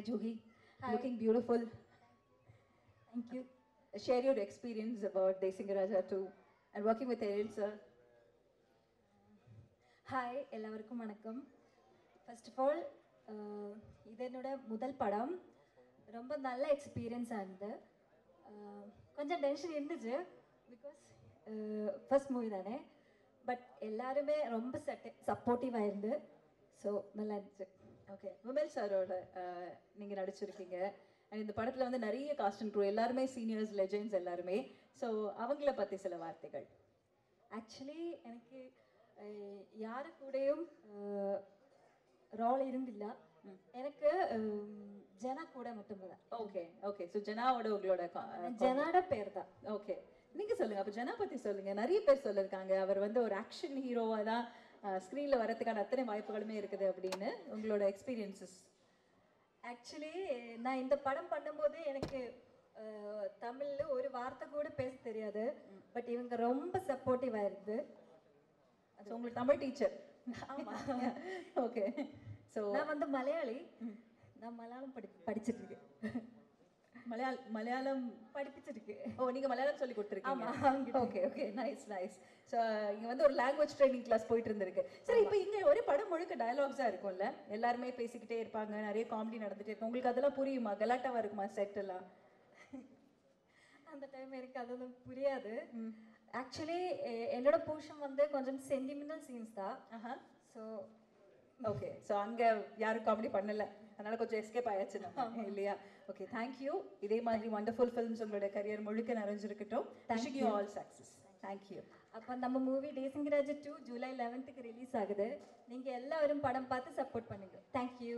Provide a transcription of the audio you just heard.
Juhi. Hi. Looking beautiful. Thank you. Share your experience about Desingaraja too and working with Eril sir. Hi எல்லாருக்கும் வணக்கம். First of all இது என்னோட முதல் படம். ரொம்ப நல்ல எக்ஸ்பீரியன்ஸாக இருந்தது. கொஞ்சம் டென்ஷன் இருந்துச்சு பிகாஸ் ஃபர்ஸ்ட் மூவி தானே. பட் எல்லாருமே ரொம்ப சப்போர்ட்டிவாக இருந்து ஸோ நல்லா இருந்துச்சு. ஓகே, விமல் சாரோட நீங்கள் நடிச்சிருக்கீங்க அண்ட் இந்த படத்தில் வந்து நிறைய காஸ்ட் அண்ட் க்ரூ எல்லாருமே சீனியர்ஸ் லெஜெண்ட்ஸ் எல்லாருமே. ஸோ அவங்கள பற்றி சில வார்த்தைகள். ஆக்சுவலி எனக்கு யாரு கூடயும் ரோல் இருந்தில்ல. எனக்கு ஜனா கூட மட்டும்தான். ஓகே ஓகே, ஸோ ஜனாவோட உங்களோட ஜனாட பேர் தான். ஓகே, நீங்கள் சொல்லுங்கள். அப்போ ஜனா பற்றி சொல்லுங்கள். நிறைய பேர் சொல்லியிருக்காங்க அவர் வந்து ஒரு ஆக்ஷன் ஹீரோவாக தான் ஸ்க்ரீனில் வரதுக்கான அத்தனை வாய்ப்புகளுமே இருக்குது அப்படின்னு. உங்களோட எக்ஸ்பீரியன்சஸ்? ஆக்சுவலி நான் இந்த படம் பண்ணும்போது எனக்கு தமிழில் ஒரு வார்த்தை கூட பேச தெரியாது. பட் இவங்க ரொம்ப சப்போர்ட்டிவாக இருந்து. அது உங்களுக்கு தமிழ் டீச்சர்? ஆமாம். ஓகே, ஸோ நான் வந்து மலையாளி. நான் மலையாளம் படிச்சிருக்கேன். மலையாளம் படிப்பிச்சிருக்கு. ஓ, நீங்கள் மலையாளம் சொல்லி கொடுத்துருக்கீங்க? ஆமாம். Okay okay, nice nice. So இங்கே வந்து ஒரு லாங்குவேஜ் ட்ரைனிங் கிளாஸ் போயிட்டு இருந்திருக்கு. சரி, இப்போ இங்கே ஒரு படம் முழுக்க டயலாக்ஸாக இருக்கும்ல, எல்லாருமே பேசிக்கிட்டே இருப்பாங்க, நிறைய காமெடி நடந்துகிட்டே இருக்கும். உங்களுக்கு அதெல்லாம் புரியுமா? கலாட்டாவாக இருக்குமா செட் எல்லாம்? அந்த டைம் எனக்கு அதெல்லாம் புரியாது. ஆக்சுவலி என்னோட போர்ஷன் வந்து கொஞ்சம் சென்டிமெண்டல் சீன்ஸ் தான். ஸோ ஓகே, ஸோ அங்கே யாரும் காமெடி பண்ணலை, அதனால் கொஞ்சம் எஸ்கேப் ஆயாச்சு நம்ம, இல்லையா? Okay, thank you. இதே மாதிரி வண்டர்ஃபுல் ஃபிலிம்ஸ் உங்களோட கரியர் முழுக்க நிறைஞ்சிருக்கட்டும். Wishing you all success. Thank you. அப்போ நம்ம மூவி டேசிங்கராஜ் 2 ஜூலை 11th ரிலீஸ் ஆகுது. நீங்கள் எல்லாரும் படம் பார்த்து சப்போர்ட் பண்ணுங்க. தேங்க்யூ.